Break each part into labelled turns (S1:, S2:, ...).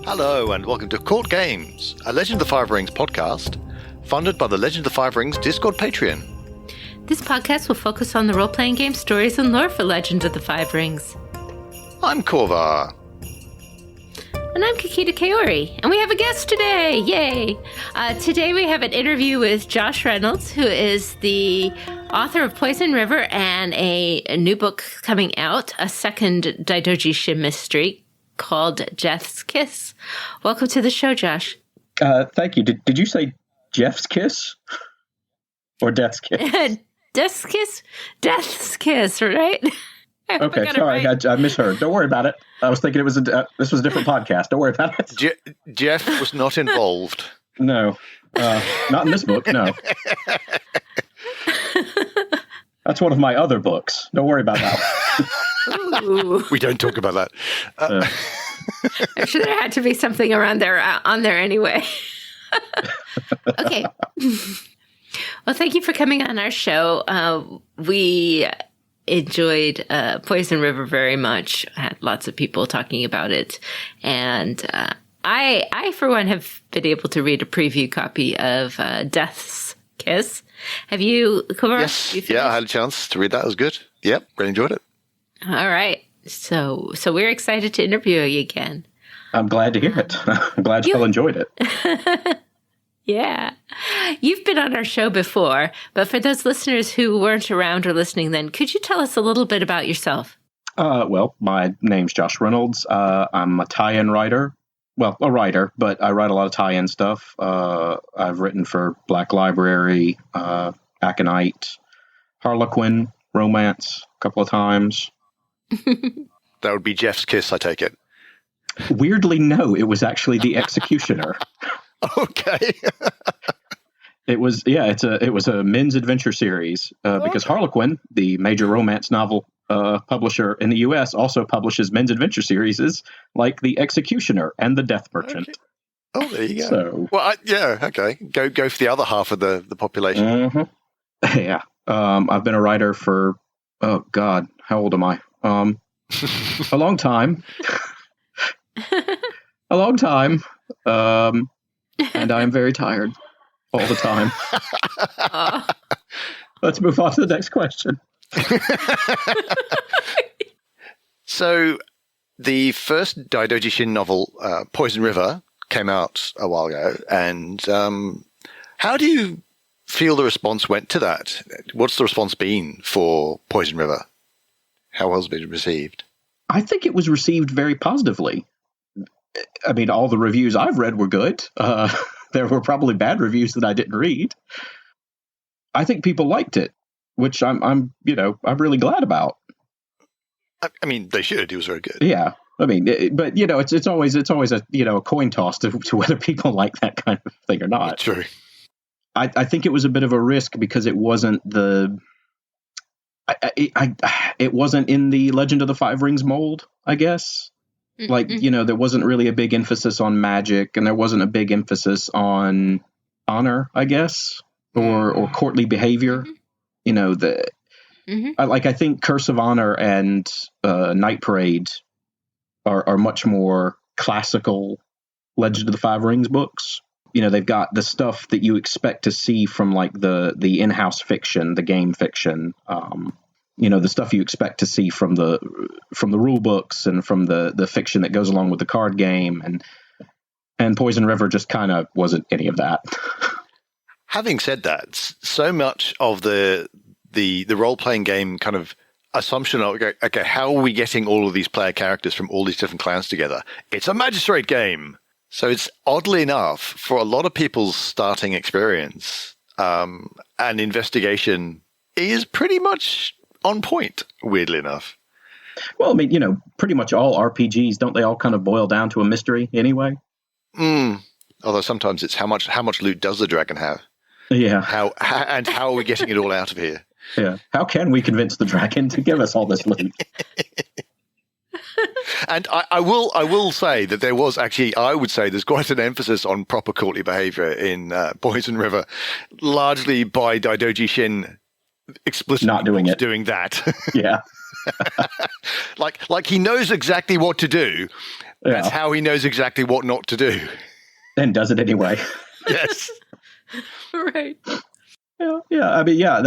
S1: Hello and welcome to Courtgames, a Legend of the Five Rings podcast, funded by the Legend of the Five Rings Discord Patreon.
S2: This podcast will focus on the role-playing game stories and lore for Legend of the Five Rings.
S1: I'm Korvar.
S2: And I'm Kakita Kaori, and we have a guest today! Yay! Today we have an interview with Josh Reynolds, who is the author of Poison River and a new book coming out, a second Daidoji Shin mystery called Death's Kiss. Welcome to the show, Josh.
S3: Thank you. Did you say Jeff's Kiss? Or Death's Kiss?
S2: Death's Kiss? Death's Kiss, right?
S3: Okay, sorry, I misheard. Don't worry about it. I was thinking this was a different podcast. Don't worry about it.
S1: Jeff was not involved.
S3: No, not in this book, no. That's one of my other books. Don't worry about that.
S2: Ooh.
S1: We don't talk about that.
S2: I'm sure there had to be something around there on there anyway. Okay. Well, thank you for coming on our show. We enjoyed Poison River very much. Had lots of people talking about it, and I for one have been able to read a preview copy of Death's Kiss. Have you, Kumar?
S1: Yes. I had a chance to read that. It was good. Yep, really enjoyed it.
S2: All right. So we're excited to interview you again.
S3: I'm glad to hear it. I'm glad you all enjoyed it.
S2: Yeah. You've been on our show before, but for those listeners who weren't around or listening then, could you tell us a little bit about yourself?
S3: Well, my name's Josh Reynolds. I'm a tie-in writer. Well, a writer, but I write a lot of tie-in stuff. I've written for Black Library, Aconyte, Harlequin, Romance a couple of times.
S1: That would be Jeff's Kiss, I take it.
S3: Weirdly, no. It was actually The Executioner.
S1: Okay.
S3: It was a men's adventure series because Harlequin, the major romance novel publisher in the U.S., also publishes men's adventure series like The Executioner and The Death Merchant.
S1: Okay. Oh, there you go.
S3: So,
S1: well, okay. Go for the other half of the population.
S3: Mm-hmm. Yeah. I've been a writer for, oh God, how old am I? A long time. A long time. And I am very tired all the time. Let's move on to the next question.
S1: So, the first Daidoji Shin novel, Poison River, came out a while ago. And how do you feel the response went to that? What's the response been for Poison River? How well has it been received?
S3: I think it was received very positively. I mean, all the reviews I've read were good. There were probably bad reviews that I didn't read. I think people liked it, which I'm really glad about.
S1: I mean, they should. It was very good.
S3: Yeah. I mean, but it's always a coin toss to whether people like that kind of thing or not.
S1: True.
S3: I think it was a bit of a risk because it wasn't it wasn't in the Legend of the Five Rings mold, I guess. Like, there wasn't really a big emphasis on magic, and there wasn't a big emphasis on honor, I guess, or courtly behavior. I think Curse of Honor and Night Parade are much more classical Legend of the Five Rings books. They've got the stuff that you expect to see from like the in-house fiction, the game fiction. The stuff you expect to see from the rule books and from the fiction that goes along with the card game, and Poison River just kind of wasn't any of that.
S1: Having said that, so much of the role-playing game kind of assumption of, okay, how are we getting all of these player characters from all these different clans together? It's a magistrate game. So it's oddly enough, for a lot of people's starting experience, an investigation is pretty much on point, weirdly enough.
S3: Well, I mean, pretty much all RPGs, don't they all kind of boil down to a mystery anyway?
S1: Although sometimes it's how much loot does the dragon have?
S3: Yeah.
S1: How are we getting it all out of here?
S3: Yeah. How can we convince the dragon to give us all this loot?
S1: And I will say that there was actually, I would say there's quite an emphasis on proper courtly behavior in Poison River, largely by Daidoji Shin explicitly
S3: not doing
S1: that.
S3: Yeah.
S1: like he knows exactly what to do, That's how he knows exactly what not to do.
S3: And does it anyway.
S1: Yes.
S2: Right.
S3: Yeah. I mean, yeah.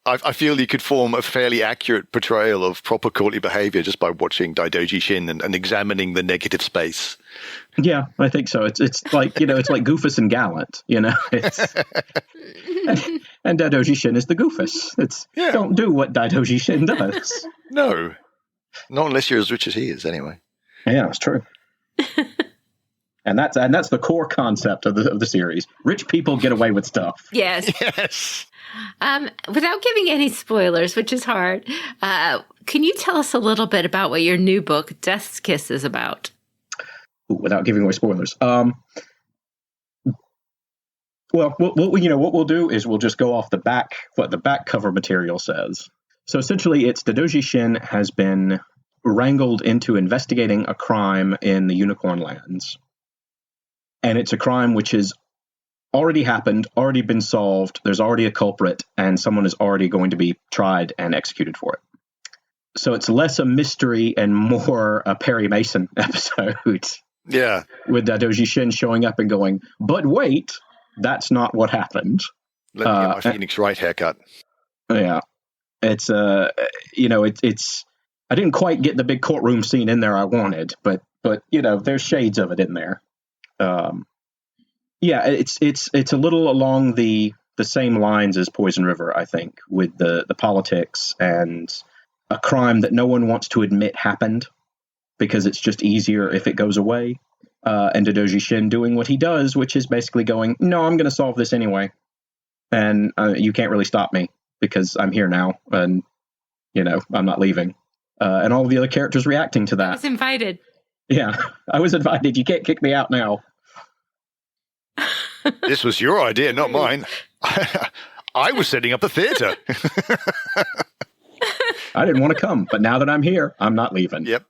S1: I feel you could form a fairly accurate portrayal of proper courtly behavior just by watching Daidoji Shin and examining the negative space.
S3: Yeah, I think so. It's like, it's like Goofus and Gallant, It's, and Daidoji Shin is the Goofus. Don't do what Daidoji Shin does.
S1: No. Not unless you're as rich as he is, anyway.
S3: Yeah, it's true. And that's the core concept of the series. Rich people get away with stuff.
S2: Yes.
S1: Yes.
S2: Without giving any spoilers, which is hard, can you tell us a little bit about what your new book, Death's Kiss, is about?
S3: Ooh, without giving away spoilers. Well, what we'll do is we'll just go off the back, what the back cover material says. So essentially, it's Daidoji Shin has been wrangled into investigating a crime in the Unicorn Lands. And it's a crime which has already happened, already been solved, there's already a culprit, and someone is already going to be tried and executed for it. So it's less a mystery and more a Perry Mason episode.
S1: Yeah.
S3: With Daidoji Shin showing up and going, but wait, that's not what happened.
S1: Let me get my Phoenix Wright haircut.
S3: Yeah. It's, it's, I didn't quite get the big courtroom scene in there I wanted, but there's shades of it in there. Yeah, it's a little along the same lines as Poison River, I think, with the politics and a crime that no one wants to admit happened because it's just easier if it goes away. And Daidoji Shin doing what he does, which is basically going, no, I'm going to solve this anyway. And you can't really stop me because I'm here now and, I'm not leaving. And all of the other characters reacting to that.
S2: I was invited.
S3: Yeah, I was invited. You can't kick me out now.
S1: This was your idea, not mine. I was setting up the theater.
S3: I didn't want to come, but now that I'm here, I'm not leaving.
S1: Yep.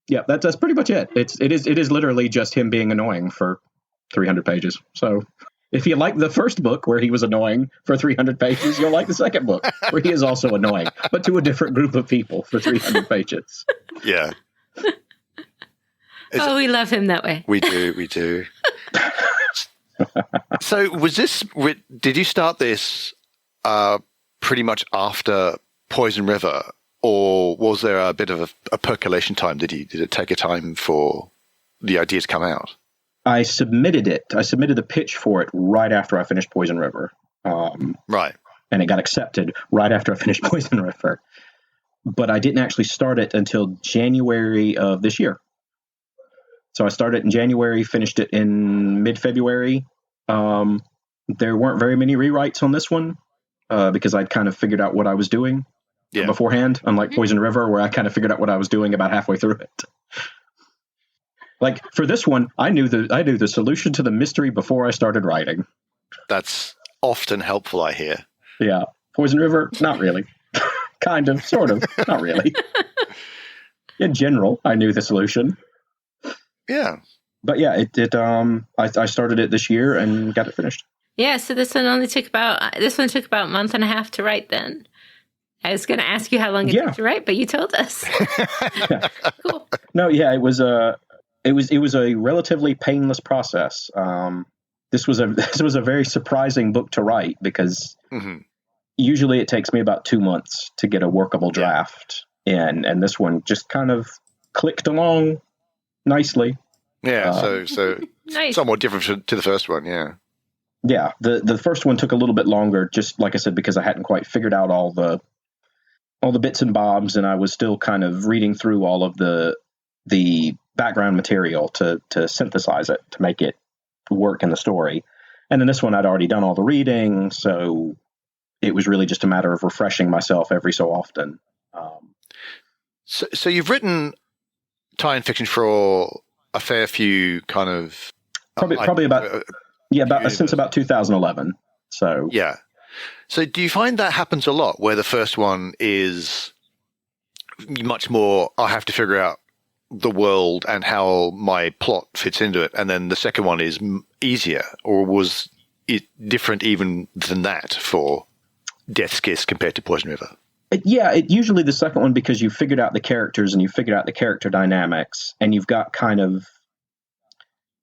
S3: Yeah, that's pretty much it. It is literally just him being annoying for 300 pages. So if you like the first book where he was annoying for 300 pages, you'll like the second book where he is also annoying, but to a different group of people for 300 pages.
S1: Yeah.
S2: We love him that way.
S1: We do. So did you start this pretty much after Poison River, or was there a bit of a percolation time? Did it take a time for the idea to come out?
S3: I submitted it. I submitted the pitch for it right after I finished Poison River.
S1: Right.
S3: And it got accepted right after I finished Poison River. But I didn't actually start it until January of this year. So I started in January, finished it in mid-February. There weren't very many rewrites on this one because I'd kind of figured out what I was doing beforehand, unlike Poison River, where I kind of figured out what I was doing about halfway through it. Like for this one, I knew the solution to the mystery before I started writing.
S1: That's often helpful, I hear.
S3: Yeah. Poison River, not really. Kind of, sort of, not really. In general, I knew the solution.
S1: Yeah.
S3: But yeah, I started it this year and got it finished.
S2: Yeah, so this one took about a month and a half to write then. I was going to ask you how long it took to write, but you told us. Cool.
S3: No, yeah, it was a relatively painless process. This was a very surprising book to write because usually it takes me about 2 months to get a workable draft in, and this one just kind of clicked along nicely.
S1: Yeah, so
S2: nice.
S1: Somewhat different to the first one, yeah.
S3: Yeah, the first one took a little bit longer, just like I said, because I hadn't quite figured out all the bits and bobs, and I was still kind of reading through all of the background material to synthesize it, to make it work in the story. And then this one, I'd already done all the reading, so it was really just a matter of refreshing myself every so often.
S1: So you've written tie-in fiction for a fair few kind of...
S3: Probably about since about 2011. So
S1: yeah. So do you find that happens a lot, where the first one is much more, I have to figure out the world and how my plot fits into it, and then the second one is easier, or was it different even than that for Death's Kiss compared to Poison River?
S3: Usually the second one, because you've figured out the characters and you've figured out the character dynamics, and you've got kind of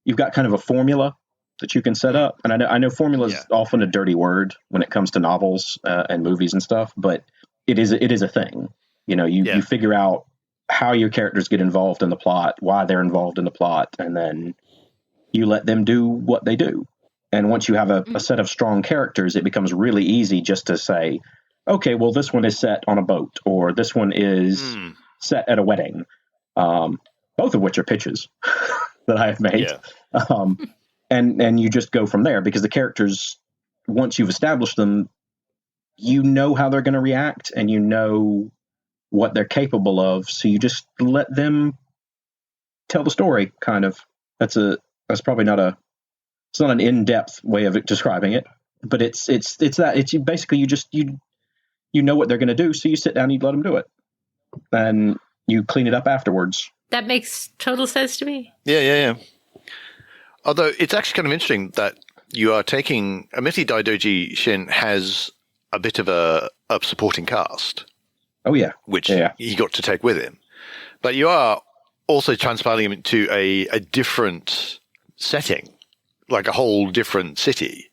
S3: a formula that you can set up. And I know formula is often a dirty word when it comes to novels and movies and stuff, but it is a thing. You figure out how your characters get involved in the plot, why they're involved in the plot, and then you let them do what they do. And once you have a set of strong characters, it becomes really easy just to say, okay, well, this one is set on a boat, or this one is set at a wedding, both of which are pitches that I have made. Yeah. And you just go from there, because the characters, once you've established them, you know how they're going to react and you know what they're capable of. So you just let them tell the story, kind of. That's probably not it's not an in-depth way of describing it, but it's basically you know what they're going to do. So you sit down and you let them do it, and you clean it up afterwards.
S2: That makes total sense to me.
S1: Yeah. Although it's actually kind of interesting that you are taking, admittedly, Daidoji Shin has a bit of a supporting cast.
S3: Oh, yeah.
S1: Which he got to take with him. But you are also transplanting him into a different setting, like a whole different city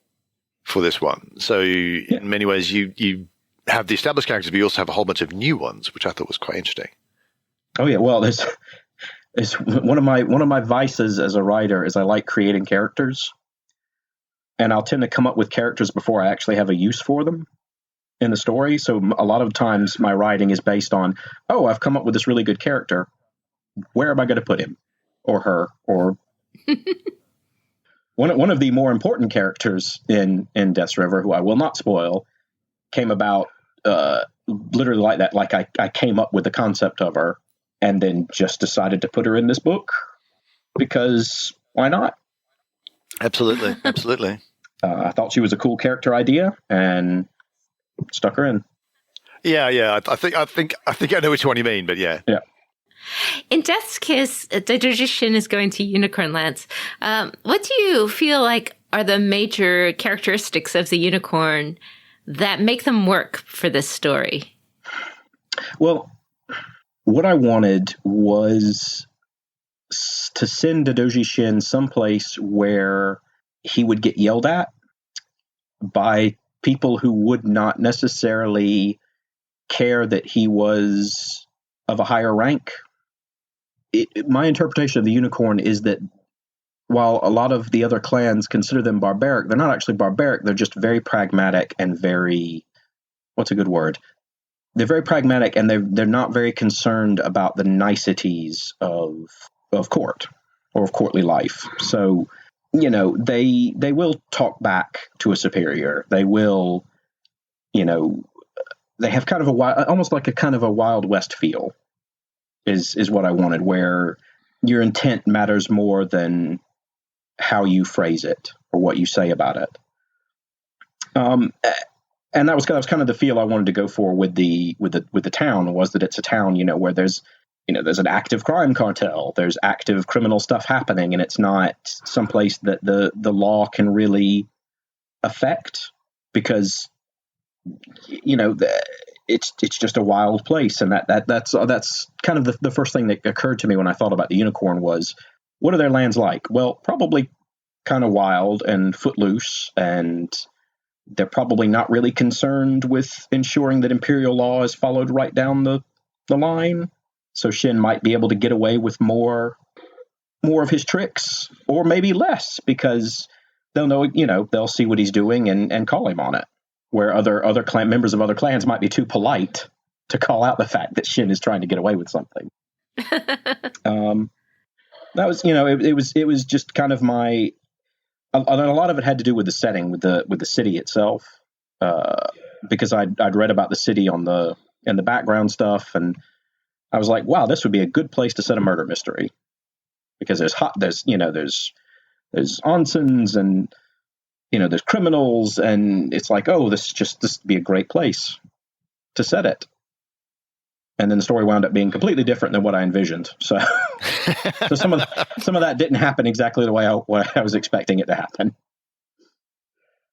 S1: for this one. So in many ways, you have the established characters, but you also have a whole bunch of new ones, which I thought was quite interesting.
S3: Oh, yeah. Well, it's one of my vices as a writer is I like creating characters, and I'll tend to come up with characters before I actually have a use for them in the story. So a lot of times my writing is based on, I've come up with this really good character. Where am I going to put him or her? Or one of the more important characters in Death's River, who I will not spoil, came about literally like that. Like I came up with the concept of her and then just decided to put her in this book because why not?
S1: Absolutely.
S3: I thought she was a cool character idea and stuck her in.
S1: Yeah. I think I know which one you mean, but yeah.
S3: Yeah.
S2: In Death's Kiss, Daidoji Shin is going to Unicorn Lands. What do you feel like are the major characteristics of the unicorn that make them work for this story?
S3: Well, what I wanted was to send Daidoji Shin someplace where he would get yelled at by people who would not necessarily care that he was of a higher rank. My interpretation of the unicorn is that while a lot of the other clans consider them barbaric, they're not actually barbaric. They're just very pragmatic and very, what's a good word? They're very pragmatic, and they're not very concerned about the niceties of court or of courtly life. So, they will talk back to a superior. They will, they have kind of almost like a kind of a Wild West feel is what I wanted, where your intent matters more than how you phrase it or what you say about it. And that was kind of the feel I wanted to go for with the town, was that it's a town, where there's an active crime cartel, there's active criminal stuff happening, and it's not someplace that the law can really affect, because it's just a wild place. And that's kind of the first thing that occurred to me when I thought about the unicorn was, what are their lands like? Well, probably kind of wild and footloose, and they're probably not really concerned with ensuring that imperial law is followed right down the line. So Shin might be able to get away with more of his tricks, or maybe less, because they'll know, they'll see what he's doing and call him on it. Where other clan members of other clans might be too polite to call out the fact that Shin is trying to get away with something. That was, it was just kind of a lot of it had to do with the setting, with the city itself, because I'd read about the city in the background stuff, and I was like, wow, this would be a good place to set a murder mystery, because there's onsens and there's criminals, and it's like, oh, this would be a great place to set it. And then the story wound up being completely different than what I envisioned. So some of that didn't happen exactly the way I was expecting it to happen.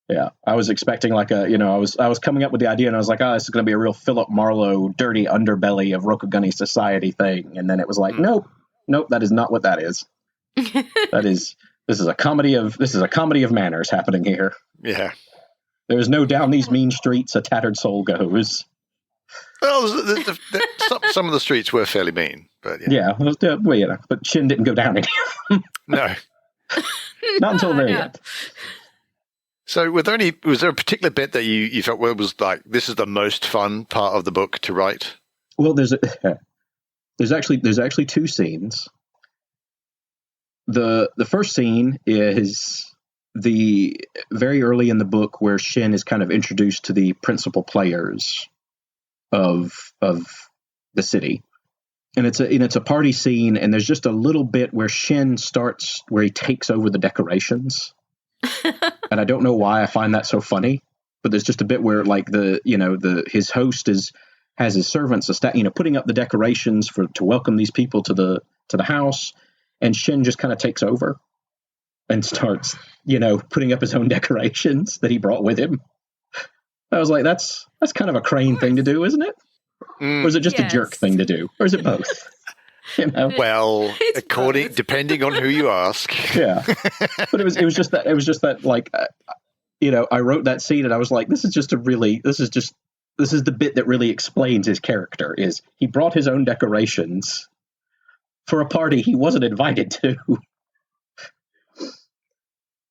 S3: Yeah, I was expecting like I was coming up with the idea, and I was like, this is going to be a real Philip Marlowe, dirty underbelly of Rokugunni society thing, and then it was like, nope, that is not what that is. This is a comedy of manners happening here.
S1: Yeah,
S3: there is no down these mean streets a tattered soul goes.
S1: Well, some of the streets were fairly mean, but
S3: yeah, but Shin didn't go down any of them.
S1: No,
S3: not until the very end.
S1: So, was there a particular bit that you felt was like this is the most fun part of the book to write?
S3: Well, there's actually two scenes. The first scene is the very early in the book where Shin is kind of introduced to the principal players of the city, and it's a party scene, and there's just a little bit where Shin starts where he takes over the decorations. And I don't know why I find that so funny, but there's just a bit where like his host has his servants putting up the decorations to welcome these people to the house, and Shin just kind of takes over and starts putting up his own decorations that he brought with him. I was like, that's kind of a Crane thing to do, isn't it? Or is it just a jerk thing to do, or is it both?
S1: Well, depending on who you ask.
S3: Yeah, but it was just that like, I wrote that scene and I was like, this is the bit that really explains his character. Is he brought his own decorations for a party he wasn't invited to,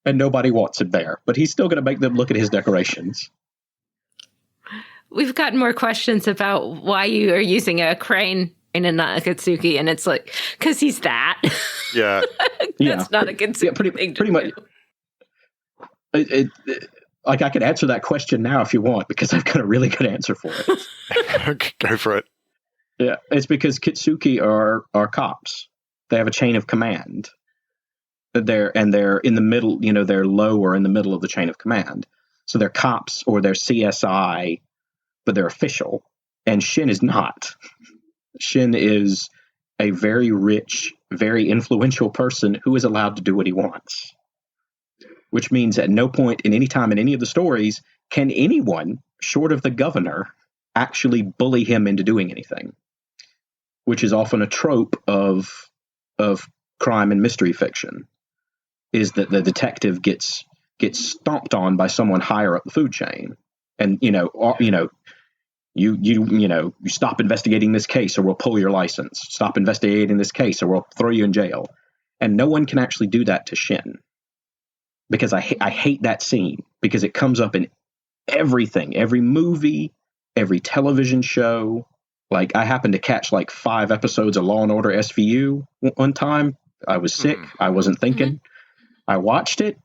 S3: and nobody wants him there, but he's still going to make them look at his decorations.
S2: We've gotten more questions about why you are using a crane in a Akatsuki, and it's like, because he's that.
S1: Yeah.
S2: That's not a good thing.
S3: Pretty much. Like, I could answer that question now if you want, because I've got a really good answer for it.
S1: Go for it.
S3: Yeah, it's because Kitsuki are cops. They have a chain of command. They're in the middle, they're low or in the middle of the chain of command. So they're cops or they're CSI, but they're official. And Shin is not. Shin is a very rich, very influential person who is allowed to do what he wants. Which means at no point in any time in any of the stories can anyone, short of the governor, actually bully him into doing anything. Which is often a trope of crime and mystery fiction, is that the detective gets stomped on by someone higher up the food chain. And, you stop investigating this case or we'll pull your license. Stop investigating this case or we'll throw you in jail. And no one can actually do that to Shin. Because I hate that scene, because it comes up in everything, every movie, every television show. Like, I happened to catch like 5 episodes of Law & Order SVU one time. I was sick. I wasn't thinking. I watched it.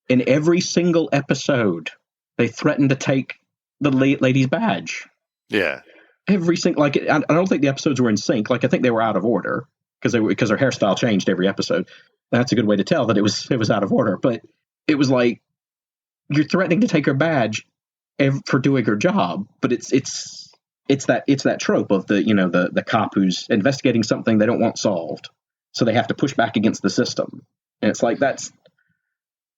S3: In every single episode, they threatened to take the lady's badge.
S1: Yeah.
S3: Every single, like, I don't think the episodes were in sync. Like, I think they were out of order because her hairstyle changed every episode. That's a good way to tell that it was out of order. But it was like, you're threatening to take her badge for doing her job, but it's that trope of the cop who's investigating something they don't want solved, so they have to push back against the system. And it's like, that's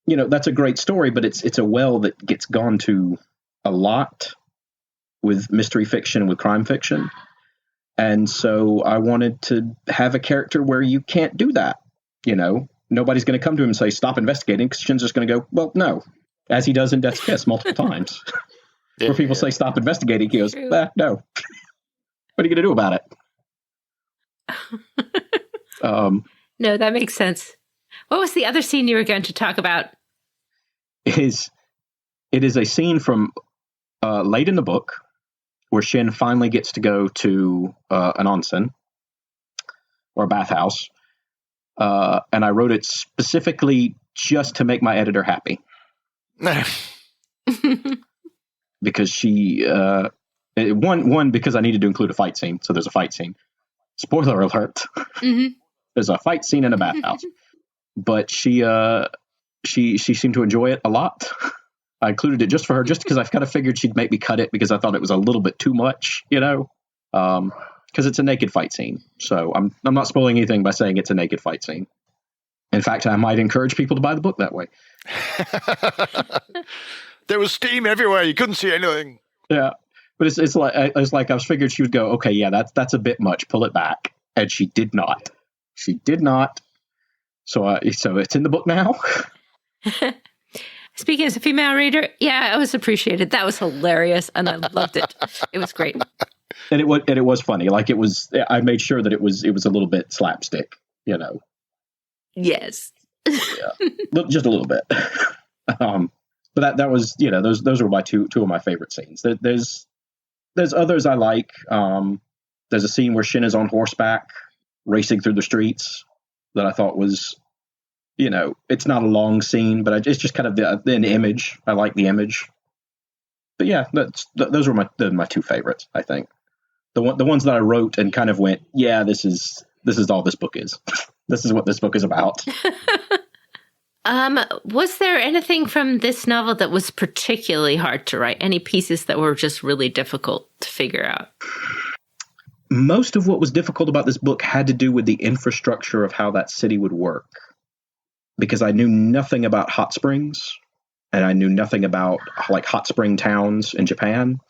S3: a great story, but it's a well that gets gone to a lot with mystery fiction, with crime fiction. And so I wanted to have a character where you can't do that. Nobody's going to come to him and say, stop investigating, because Shin's just going to go, well, no, as he does in Death's Kiss multiple times. Where people say, stop investigating, he goes, no. What are you going to do about it?
S2: No, that makes sense. What was the other scene you were going to talk about?
S3: It is a scene from late in the book where Shin finally gets to go to an onsen or a bathhouse. And I wrote it specifically just to make my editor happy. Because she, one, because I needed to include a fight scene. So there's a fight scene. Spoiler alert. There's a fight scene in a bathhouse. But she seemed to enjoy it a lot. I included it just for her, just because I kind of figured she'd make me cut it because I thought it was a little bit too much, because it's a naked fight scene. So I'm not spoiling anything by saying it's a naked fight scene. In fact, I might encourage people to buy the book that way.
S1: There was steam everywhere. You couldn't see anything.
S3: Yeah, but it's like I was figured she would go, okay, yeah, that's a bit much. Pull it back, and she did not. She did not. So it's in the book now.
S2: Speaking as a female reader, yeah, it was appreciated. That was hilarious, and I loved it. It was great.
S3: And it was funny. Like it was. I made sure that it was a little bit slapstick. You know.
S2: Yes.
S3: Yeah, just a little bit. But that was, you know, those were my two of my favorite scenes. There's others I like. There's a scene where Shin is on horseback racing through the streets that I thought was, you know, it's not a long scene, but it's just kind of an image. I like the image. But yeah, those were my two favorites. I think the ones that I wrote and kind of went, yeah, this is all this book is. This is what this book is about.
S2: Was there anything from this novel that was particularly hard to write? Any pieces that were just really difficult to figure out?
S3: Most of what was difficult about this book had to do with the infrastructure of how that city would work. Because I knew nothing about hot springs, and I knew nothing about like hot spring towns in Japan.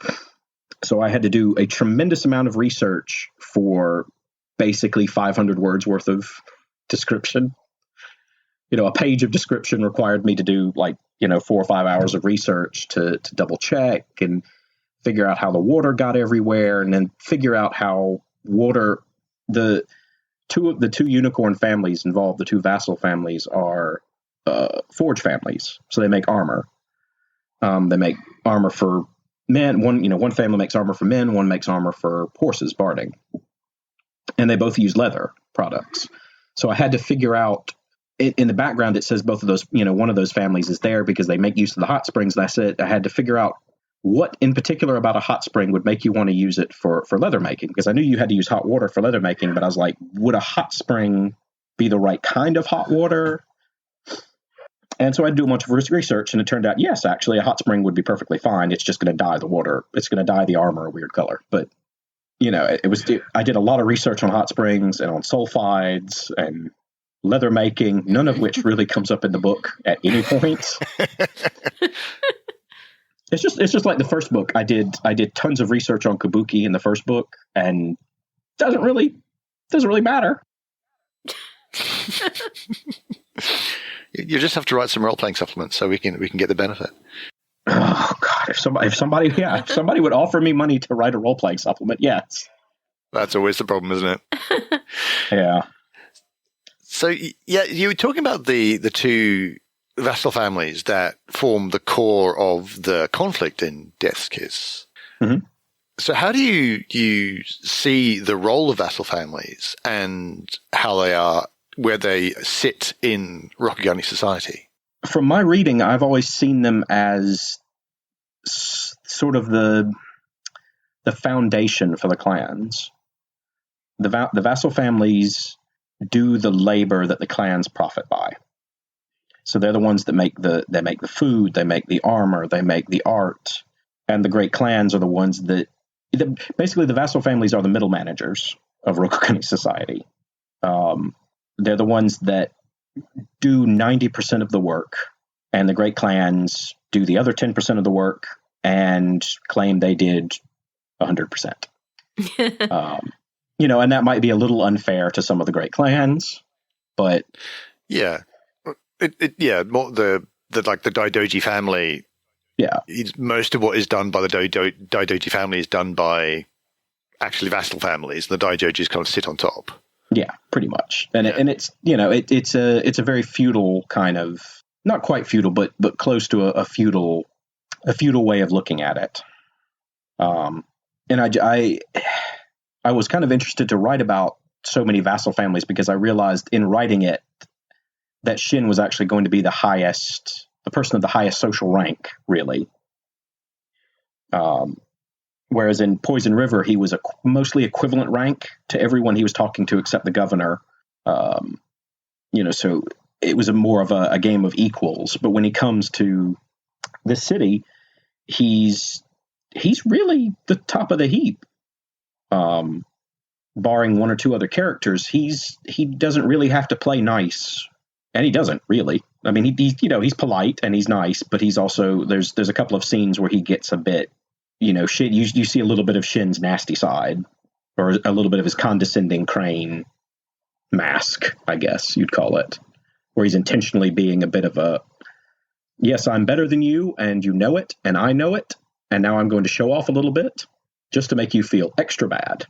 S3: So I had to do a tremendous amount of research for basically 500 words worth of description. You know, a page of description required me to do 4 or 5 hours of research to double check and figure out how the water got everywhere, and then figure out how water, the two unicorn families involved, the two vassal families, are forge families. So they make armor. They make armor for men. One family makes armor for men, one makes armor for horses, barding. And they both use leather products. So I had to figure out, in the background, it says both of those, one of those families is there because they make use of the hot springs. And I had to figure out what in particular about a hot spring would make you want to use it for leather making. Because I knew you had to use hot water for leather making, but I was like, would a hot spring be the right kind of hot water? And so I had to do a bunch of research, and it turned out, yes, actually, a hot spring would be perfectly fine. It's just going to dye the water. It's going to dye the armor a weird color. But, I did a lot of research on hot springs and on sulfides and leather making, none of which really comes up in the book at any point. It's just like the first book. I did tons of research on kabuki in the first book, and doesn't really matter.
S1: You just have to write some role playing supplements so we can get the benefit.
S3: Oh God! If somebody would offer me money to write a role playing supplement, yes.
S1: That's always the problem, isn't it?
S3: Yeah.
S1: So yeah, you were talking about the two vassal families that form the core of the conflict in Death's Kiss.
S3: Mm-hmm.
S1: So how do you see the role of vassal families and how they are, where they sit in Rokugani society?
S3: From my reading, I've always seen them as sort of the foundation for the clans. The vassal families do the labor that the clans profit by. So they're the ones that make the food, they make the armor, they make the art, and the great clans are the ones that basically the vassal families are the middle managers of Rokugani society. They're the ones that do 90% of the work, and the great clans do the other 10% of the work and claim they did 100%. And that might be a little unfair to some of the great clans, but
S1: yeah, more the Daidoji family.
S3: Yeah,
S1: most of what is done by the Daidoji family is done by actually vassal families. The Daidojis kind of sit on top.
S3: Yeah, pretty much, and it's it's a very feudal kind of, not quite feudal, but close to a feudal way of looking at it. And I was kind of interested to write about so many vassal families because I realized in writing it that Shin was actually going to be the person of the highest social rank, really. Whereas in Poison River, he was a mostly equivalent rank to everyone he was talking to except the governor. So it was more of a game of equals. But when he comes to the city, he's really the top of the heap. Barring one or two other characters, he doesn't really have to play nice, and he doesn't really. I mean, he's polite and he's nice, but he's also there's a couple of scenes where he gets a bit, Shin. You see a little bit of Shin's nasty side, or a little bit of his condescending crane mask, I guess you'd call it, where he's intentionally being a bit of a, yes, I'm better than you, and you know it, and I know it, and now I'm going to show off a little bit just to make you feel extra bad.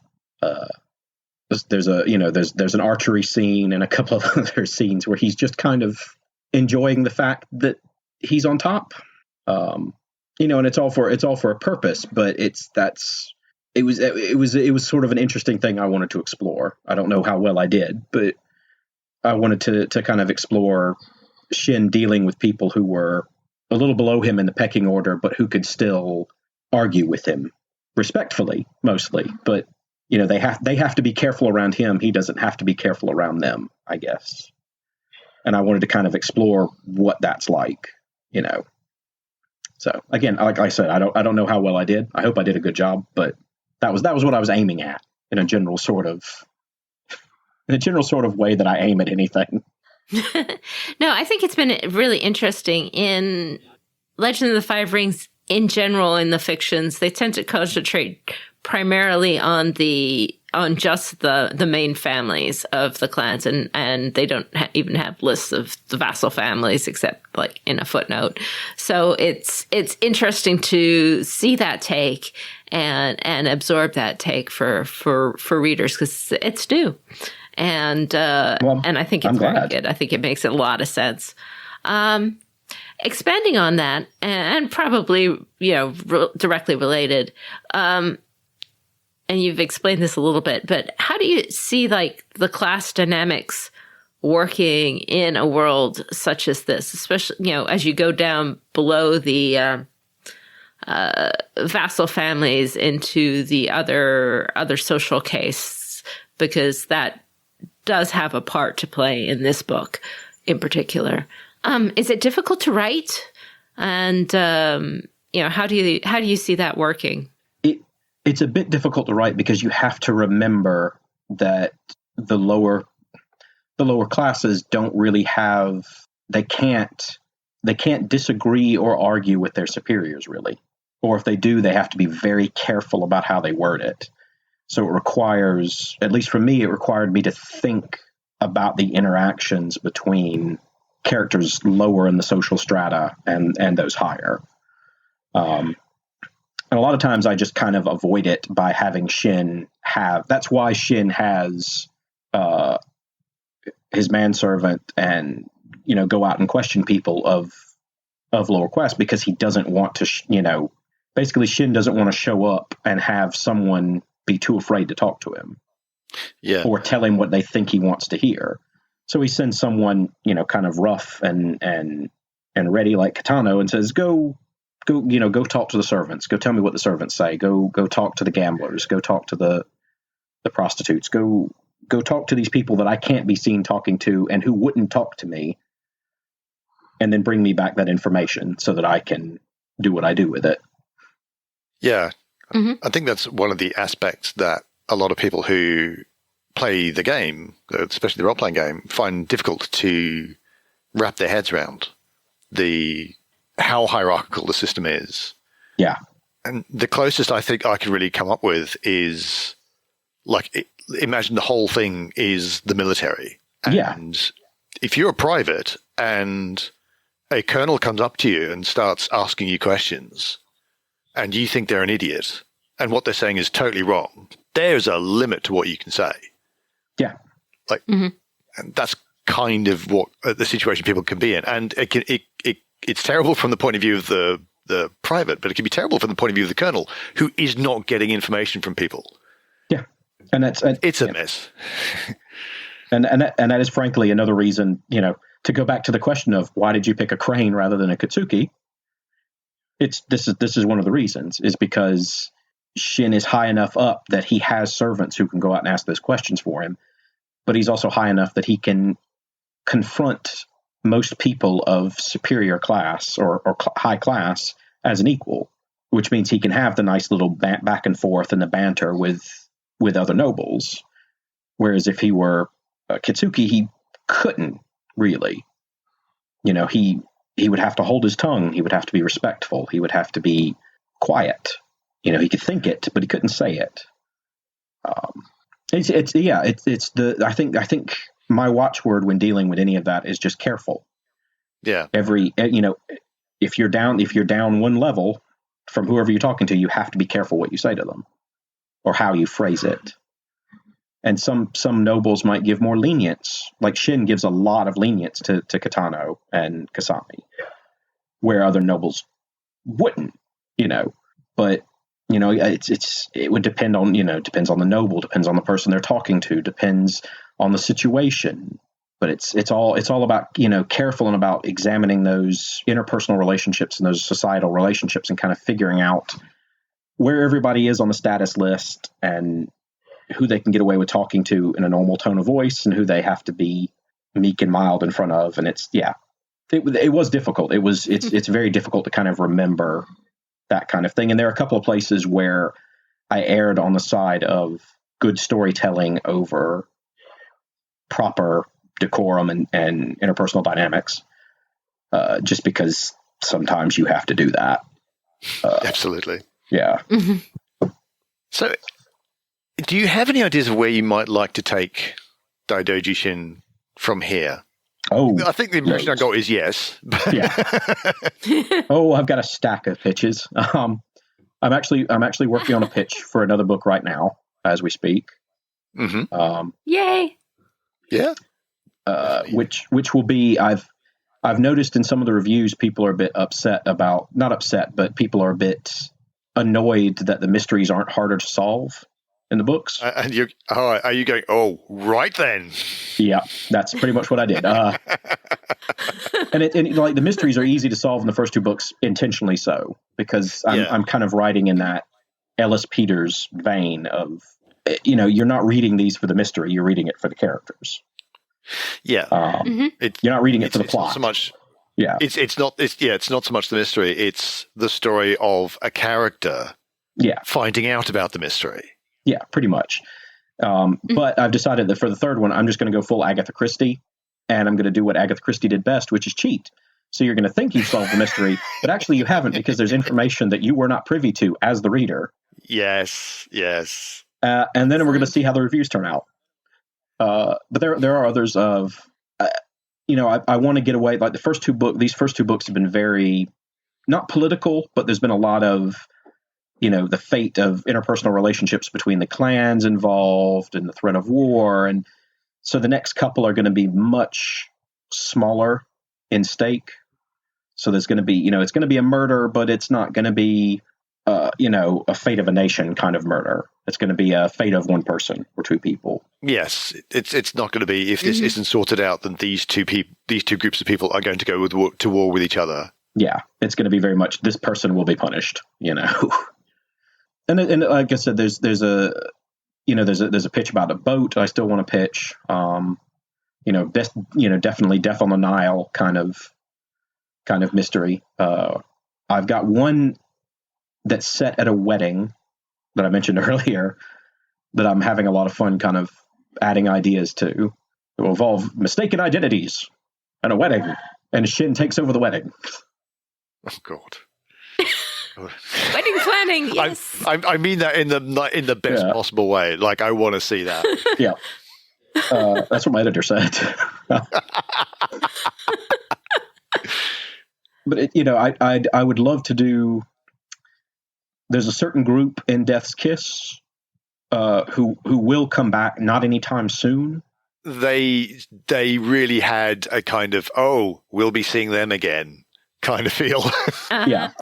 S3: There's an archery scene and a couple of other scenes where he's just kind of enjoying the fact that he's on top, and it's all for a purpose. But it was sort of an interesting thing I wanted to explore. I don't know how well I did, but I wanted to kind of explore Shin dealing with people who were a little below him in the pecking order, but who could still argue with him respectfully, mostly. But they have to be careful around him. He doesn't have to be careful around them, I guess. And I wanted to kind of explore what that's like, So again, like I said, I don't know how well I did. I hope I did a good job, but that was what I was aiming at in a general sort of way that I aim at anything.
S2: No, I think it's been really interesting in Legend of the Five Rings in general. In the fictions, they tend to concentrate primarily on just the main families of the clans, and they don't even have lists of the vassal families except like in a footnote. So it's interesting to see that take and absorb that take for readers, because it's new. And I think it's very good. I think it makes a lot of sense. Expanding on that, and probably directly related, and you've explained this a little bit, but how do you see like the class dynamics working in a world such as this, especially as you go down below the vassal families into the other social case, because that does have a part to play in this book in particular. Is it difficult to write? And, how do you see that working?
S3: It's a bit difficult to write because you have to remember that the lower classes don't really have, they can't disagree or argue with their superiors really. Or if they do, they have to be very careful about how they word it. So it requires, at least for me, it required me to think about the interactions between characters lower in the social strata and those higher. And a lot of times I just kind of avoid it by having Shin have, that's why Shin has his manservant and, go out and question people of lower class, because he doesn't want to, basically Shin doesn't want to show up and have someone be too afraid to talk to him, or tell him what they think he wants to hear. So he sends someone, kind of rough and ready like Katano, and says, go talk to the servants. Go tell me what the servants say. Go talk to the gamblers. Go talk to the prostitutes. Go talk to these people that I can't be seen talking to and who wouldn't talk to me, and then bring me back that information so that I can do what I do with it.
S1: Yeah. Mm-hmm. I think that's one of the aspects that a lot of people who play the game, especially the role-playing game, find difficult to wrap their heads around how hierarchical the system is.
S3: Yeah.
S1: And the closest I think I could really come up with is, imagine the whole thing is the military. And if you're a private and a colonel comes up to you and starts asking you questions, and you think they're an idiot, and what they're saying is totally wrong, there's a limit to what you can say.
S3: Yeah.
S1: And that's kind of what the situation people can be in. And it's terrible from the point of view of the private, but it can be terrible from the point of view of the colonel, who is not getting information from people.
S3: Yeah. And
S1: it's a mess.
S3: and that is frankly another reason, to go back to the question of why did you pick a crane rather than a Katsuki? This is one of the reasons, is because Shin is high enough up that he has servants who can go out and ask those questions for him, but he's also high enough that he can confront most people of superior class or high class as an equal, which means he can have the nice little back and forth and the banter with other nobles. Whereas if he were Kitsuki, he couldn't really. he would have to hold his tongue. He would have to be respectful. He would have to be quiet. He could think it, but he couldn't say it. I think my watchword when dealing with any of that is just careful.
S1: Yeah.
S3: If you're down one level from whoever you're talking to, you have to be careful what you say to them or how you phrase it. And some nobles might give more lenience. Like Shin gives a lot of lenience to Kitano and Kasami, where other nobles wouldn't, But it would depend on depends on the noble, depends on the person they're talking to, depends on the situation. But it's all about careful and about examining those interpersonal relationships and those societal relationships and kind of figuring out where everybody is on the status list and who they can get away with talking to in a normal tone of voice and who they have to be meek and mild in front of. And it was difficult. It's very difficult to kind of remember that kind of thing. And there are a couple of places where I erred on the side of good storytelling over proper decorum and interpersonal dynamics, just because sometimes you have to do that.
S1: Absolutely.
S3: Yeah.
S2: Mm-hmm.
S1: So, do you have any ideas of where you might like to take Daidoji Shin from here?
S3: Oh,
S1: I think the impression I got is yes.
S3: Yeah. I've got a stack of pitches. I'm actually working on a pitch for another book right now as we speak.
S1: Mm-hmm.
S2: Yay!
S1: Yeah.
S3: Which will be I've noticed in some of the reviews people are a bit not upset, but people are a bit annoyed that the mysteries aren't harder to solve in the books.
S1: And are you going, oh, right then?
S3: Yeah, that's pretty much what I did. And like the mysteries are easy to solve in the first two books, intentionally so, because I'm kind of writing in that Ellis Peters vein of, you're not reading these for the mystery, you're reading it for the characters.
S1: Yeah,
S3: you're not reading it for the plot
S1: not so much.
S3: Yeah,
S1: it's not so much the mystery; it's the story of a character.
S3: Yeah,
S1: finding out about the mystery.
S3: Yeah, pretty much. But I've decided that for the third one, I'm just going to go full Agatha Christie, and I'm going to do what Agatha Christie did best, which is cheat. So you're going to think you've solved the mystery, but actually you haven't, because there's information that you were not privy to as the reader.
S1: Yes.
S3: And then we're going to see how the reviews turn out. But there are others of, I want to get away. Like these first two books have been very, not political, but there's been a lot of, the fate of interpersonal relationships between the clans involved and the threat of war. And so the next couple are going to be much smaller in stake. So there's going to be, it's going to be a murder, but it's not going to be, a fate of a nation kind of murder. It's going to be a fate of one person or two people.
S1: Yes, it's not going to be, if this isn't sorted out, then these two groups of people are going to go to war with each other.
S3: Yeah, it's going to be very much this person will be punished. And like I said, there's a pitch about a boat I still want to pitch. Definitely Death on the Nile kind of mystery. I've got one that's set at a wedding that I mentioned earlier that I'm having a lot of fun kind of adding ideas to. It will involve mistaken identities and a wedding, and Shin takes over the wedding.
S1: Oh God.
S2: Wedding planning, yes.
S1: I mean that in the best possible way. Like, I want to see that.
S3: Yeah. That's what my editor said. But I would love to do. There's a certain group in Death's Kiss who will come back not anytime soon.
S1: They really had a kind of, we'll be seeing them again kind of feel.
S3: Yeah.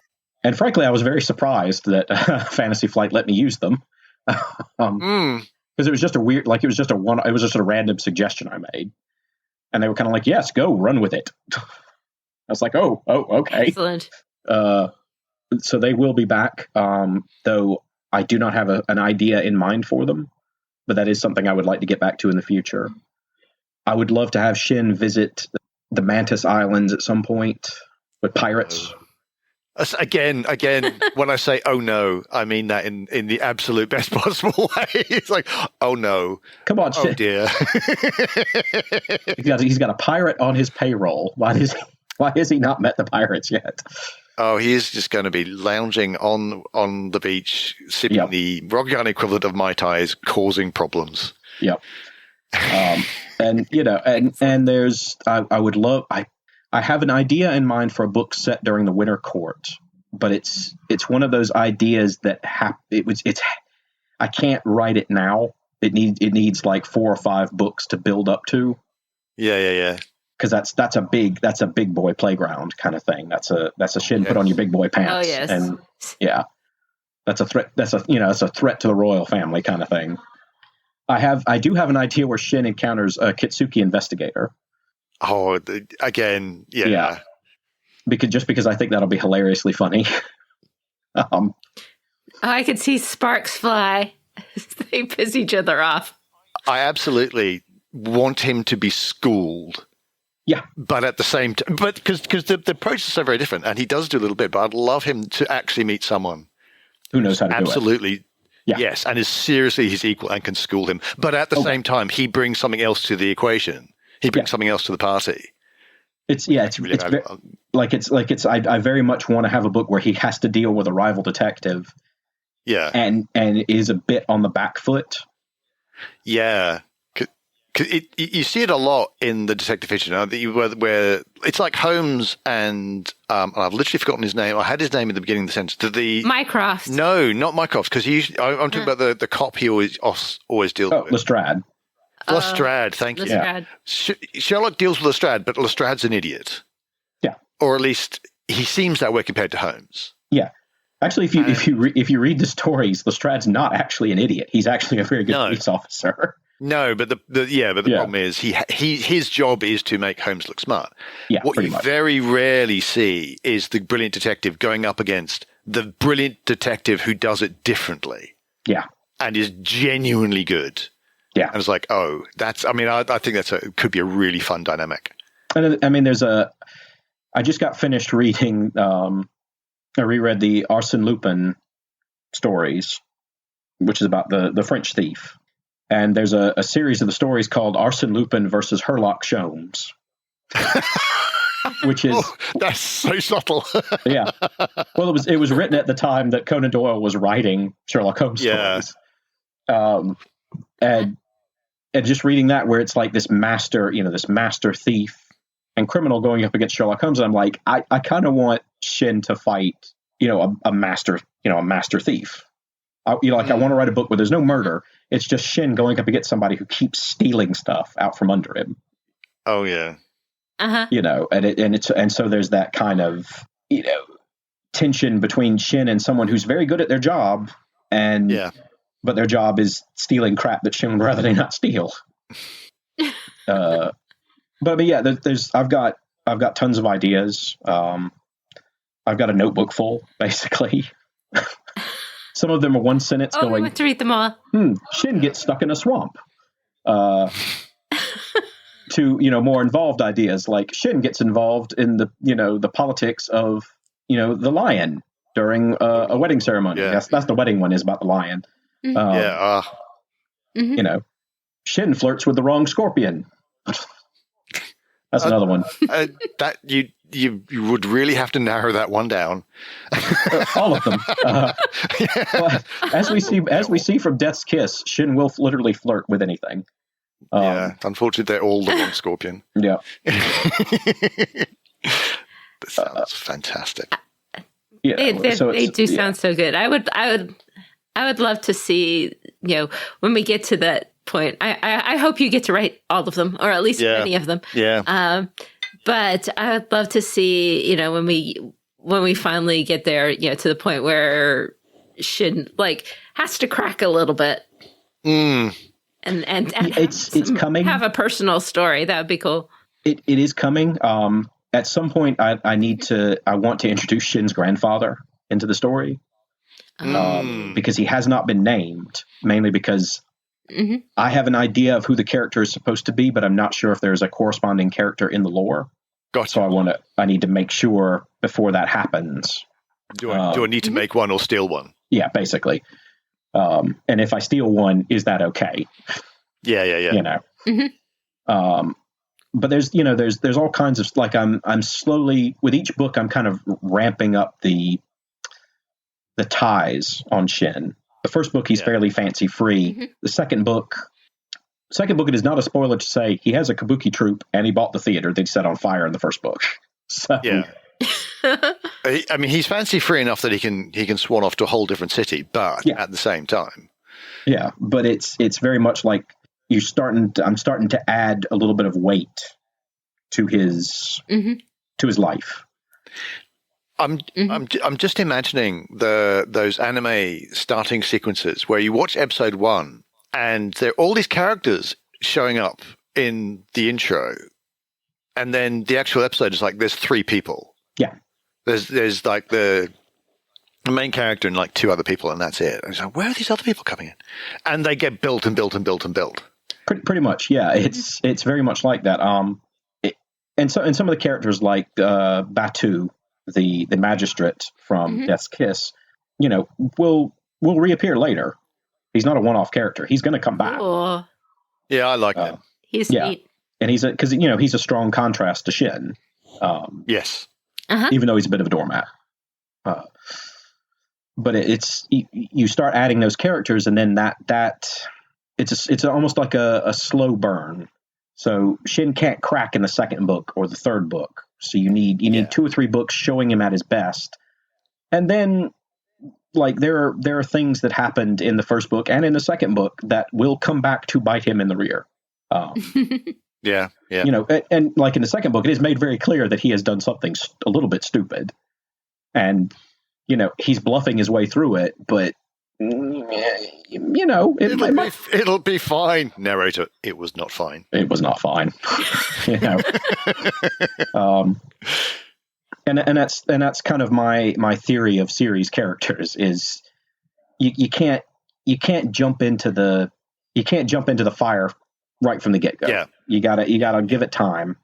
S3: And frankly, I was very surprised that Fantasy Flight let me use them. Because it was just it was just a random suggestion I made. And they were kind of like, yes, go run with it. I was like, oh, okay.
S2: Excellent.
S3: So they will be back, though I do not have an idea in mind for them, but that is something I would like to get back to in the future. I would love to have Shin visit the Mantis Islands at some point with pirates.
S1: Again, when I say "oh no," I mean that in the absolute best possible way. It's like, oh no,
S3: come on,
S1: oh
S3: Shin.
S1: Dear.
S3: He's got a pirate on his payroll. Why does he? Why has he not met the pirates yet?
S1: Oh, he is just going to be lounging on the beach, sipping the Rogan equivalent of Mai Tais, causing problems.
S3: Yep. And there's, I would love, I have an idea in mind for a book set during the Winter Court, but it's one of those ideas that I can't write it now. It needs like 4 or 5 books to build up to.
S1: Yeah.
S3: Because that's a big boy playground kind of thing. That's a Shin put on your big boy pants.
S2: Oh yes.
S3: And yeah, that's a threat. That's a threat to the royal family kind of thing. I do have an idea where Shin encounters a Kitsuki investigator.
S1: Oh, again, yeah.
S3: Because I think that'll be hilariously funny.
S2: I could see sparks fly as they piss each other off.
S1: I absolutely want him to be schooled.
S3: Yeah.
S1: But at the same time, because the approach is so very different, and he does do a little bit, but I'd love him to actually meet someone
S3: who knows how to do it.
S1: Absolutely. Yeah. Yes, and is seriously his equal and can school him. But at the same time, he brings something else to the equation. He brings something else to the party.
S3: I very much want to have a book where he has to deal with a rival detective.
S1: Yeah.
S3: And is a bit on the back foot.
S1: Yeah. You see it a lot in the detective fiction, where it's like Holmes and I've literally forgotten his name. I had his name at the beginning of the sentence.
S2: Mycroft.
S1: No, not Mycroft, because I'm talking about the cop he always deals with.
S3: Lestrade.
S1: Lestrade, thank you.
S2: Lestrade.
S1: Sherlock deals with Lestrade, but Lestrade's an idiot.
S3: Yeah.
S1: Or at least he seems that way compared to Holmes.
S3: Yeah. Actually, if you read the stories, Lestrade's not actually an idiot. He's actually a very good police officer.
S1: No, but the problem is his job is to make Holmes look smart.
S3: Yeah,
S1: what you very rarely see is the brilliant detective going up against the brilliant detective who does it differently.
S3: Yeah,
S1: and is genuinely good.
S3: Yeah,
S1: and it's like, I think could be a really fun dynamic.
S3: And I mean, I just got finished reading. I reread the Arsène Lupin stories, which is about the French thief. And there's a series of the stories called Arsène Lupin versus Sherlock Holmes, which is
S1: that's so subtle.
S3: Yeah, well, it was written at the time that Conan Doyle was writing Sherlock Holmes stories, and just reading that where it's like this master thief and criminal going up against Sherlock Holmes. And I'm like, I kind of want Shin to fight, a master thief. I want to write a book where there's no murder. It's just Shin going up against somebody who keeps stealing stuff out from under him.
S1: Oh yeah.
S3: And so there's that kind of, tension between Shin and someone who's very good at their job but their job is stealing crap that Shin would rather they not steal. But I've got tons of ideas. I've got a notebook full, basically. Some of them are one sentence going.
S2: We want to read them all.
S3: Shin gets stuck in a swamp. To more involved ideas like Shin gets involved in the politics of the lion during a wedding ceremony.
S1: Yeah.
S3: That's the wedding one is about the lion. Shin flirts with the wrong scorpion. That's another one.
S1: That you would really have to narrow that one down.
S3: All of them. But as we see from Death's Kiss, Shin will literally flirt with anything.
S1: Unfortunately, they're all the wrong scorpion.
S3: Yeah.
S2: That
S1: sounds fantastic.
S2: Yeah, they do sound so good. I would love to see, when we get to that point. I hope you get to write all of them, or at least many of them.
S1: Yeah.
S2: But I would love to see, when we finally get there, to the point where Shin has to crack a little bit. And
S3: it's coming.
S2: Have a personal story. That would be cool.
S3: It is coming. At some point, I want to introduce Shin's grandfather into the story, because he has not been named, mainly because I have an idea of who the character is supposed to be, but I'm not sure if there's a corresponding character in the lore.
S1: Gotcha.
S3: So I need to make sure before that happens.
S1: Do I need to make one or steal one?
S3: Yeah, basically. And if I steal one, is that okay?
S1: Yeah.
S3: but there's all kinds of, like, I'm slowly, with each book, I'm kind of ramping up the ties on Shin. The first book, he's fairly fancy free.
S2: Mm-hmm.
S3: The second book, it is not a spoiler to say he has a kabuki troupe and he bought the theater that he set on fire in the first book. So
S1: I mean, he's fancy free enough that he can swan off to a whole different city, but at the same time,
S3: but it's very much like I'm starting to add a little bit of weight to his life.
S1: I'm just imagining those anime starting sequences where you watch episode 1 and there are all these characters showing up in the intro, and then the actual episode is like there's 3 people.
S3: Yeah,
S1: there's like the main character and like 2 other people, and that's it. And it's like, where are these other people coming in? And they get built and built and built and built.
S3: Pretty much, yeah. It's very much like that. And some of the characters like Batu, the magistrate from Death's Kiss, will reappear later. He's not a one-off character. He's going to come back.
S2: Cool.
S1: Yeah, I like him.
S2: He's neat.
S3: And he's a strong contrast to Shin.
S1: Yes.
S3: Even though he's a bit of a doormat. But you start adding those characters, and then that it's almost like a slow burn. So Shin can't crack in the second book or the third book. So you need 2 or 3 books showing him at his best, and then like there are things that happened in the first book and in the second book that will come back to bite him in the rear.
S1: Yeah.
S3: And like in the second book, it is made very clear that he has done something a little bit stupid, and he's bluffing his way through it, but
S1: it'll be fine. Narrator, it was not fine.
S3: It was not fine. And that's kind of my theory of series characters is you can't jump into the fire right from the get go.
S1: Yeah.
S3: You gotta give it time.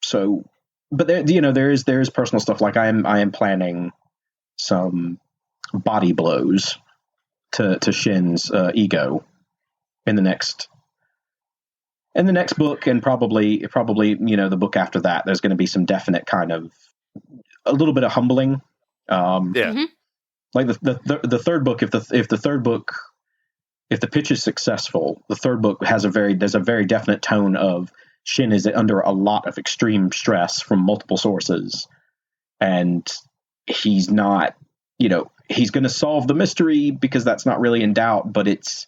S3: So, but there is personal stuff. Like I am planning some body blows to Shin's ego in the next book, and probably the book after that. There's going to be some definite kind of a little bit of humbling. Like the third book, if the pitch is successful, the third book there's a very definite tone of Shin is under a lot of extreme stress from multiple sources, and he's not, he's going to solve the mystery because that's not really in doubt, but it's,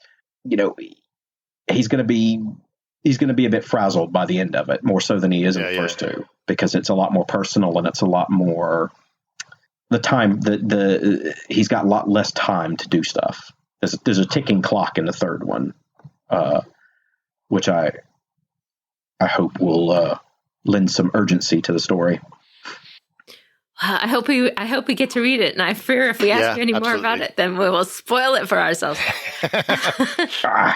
S3: he's going to be a bit frazzled by the end of it, more so than he is in the first two, because it's a lot more personal and it's a lot more he's got a lot less time to do stuff. There's a ticking clock in the third one, which I hope will lend some urgency to the story.
S2: I hope we get to read it, and I fear if we ask you any more about it, then we will spoil it for ourselves.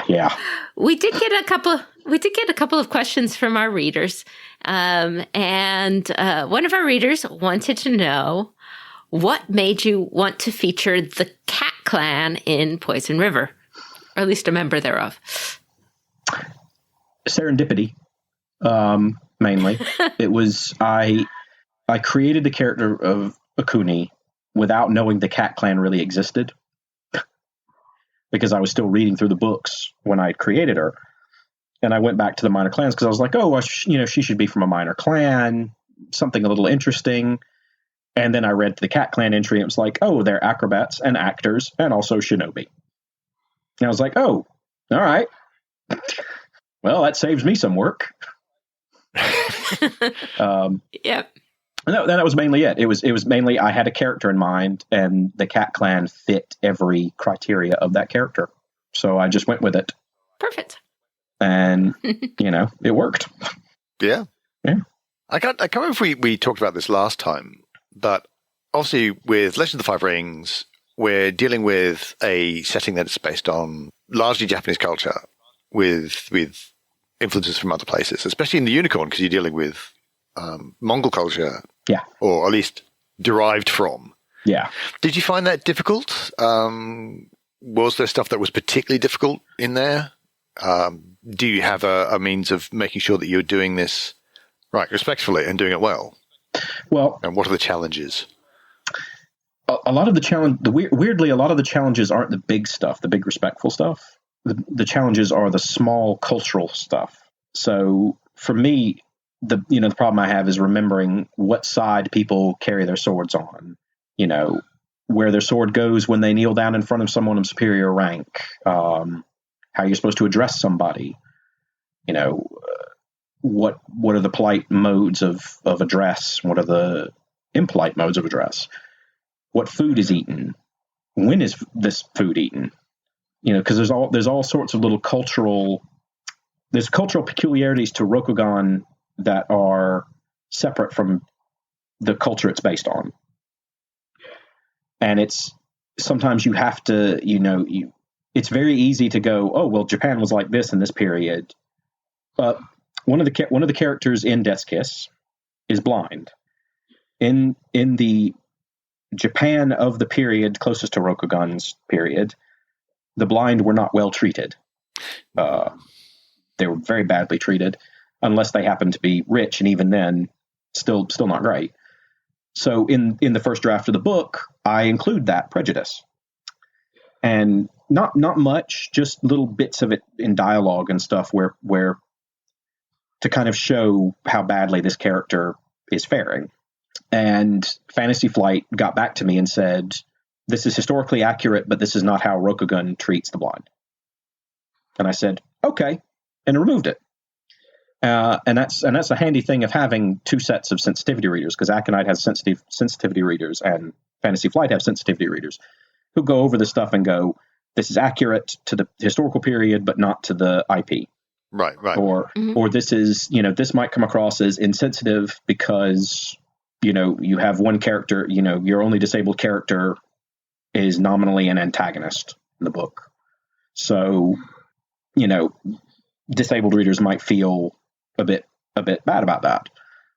S3: Yeah.
S2: We did get a couple of questions from our readers, and one of our readers wanted to know what made you want to feature the Cat Clan in Poison River, or at least a member thereof.
S3: Serendipity, mainly. It was I created the character of Aconyte without knowing the Cat Clan really existed, because I was still reading through the books when I created her, and I went back to the minor clans because I was like, oh, well, she should be from a minor clan, something a little interesting. And then I read the Cat Clan entry, and it was like, oh, they're acrobats and actors and also shinobi. And I was like, oh, all right. Well, that saves me some work.
S2: Yep.
S3: No, that was mainly it. It was mainly I had a character in mind, and the Cat Clan fit every criteria of that character. So I just went with it.
S2: Perfect.
S3: And, it worked.
S1: Yeah.
S3: Yeah.
S1: I can't remember if we talked about this last time, but obviously with Legend of the Five Rings, we're dealing with a setting that's based on largely Japanese culture with influences from other places, especially in the Unicorn, because you're dealing with Mongol culture.
S3: Yeah.
S1: Or at least derived from.
S3: Yeah.
S1: Did you find that difficult? Was there stuff that was particularly difficult in there? Do you have a means of making sure that you're doing this right, respectfully, and doing it well?
S3: Well,
S1: and what are the challenges?
S3: A lot of the weirdly, a lot of the challenges aren't the big stuff, the big respectful stuff. The challenges are the small cultural stuff. So for me, the problem I have is remembering what side people carry their swords on. Where their sword goes when they kneel down in front of someone of superior rank. How you're supposed to address somebody. What are the polite modes of address? What are the impolite modes of address? What food is eaten? When is this food eaten? Because there's all sorts of little cultural peculiarities to Rokugan that are separate from the culture it's based on. And it's sometimes you have to, it's very easy to go, oh, well, Japan was like this in this period. But one of the characters in Death's Kiss is blind. In the Japan of the period closest to Rokugan's period, the blind were not well treated. They were very badly treated, unless they happened to be rich, and even then, still not great. So in the first draft of the book, I include that prejudice, and not much, just little bits of it in dialogue and stuff where to kind of show how badly this character is faring. And Fantasy Flight got back to me and said, this is historically accurate, but this is not how Rokugan treats the blind. And I said, okay, and removed it. And that's a handy thing of having two sets of sensitivity readers, because Aconyte has sensitivity readers and Fantasy Flight have sensitivity readers who go over the stuff and go, this is accurate to the historical period, but not to the IP.
S1: Right.
S3: Or this is, this might come across as insensitive because, you have one character, your only disabled character is nominally an antagonist in the book. So, disabled readers might feel a bit bad about that.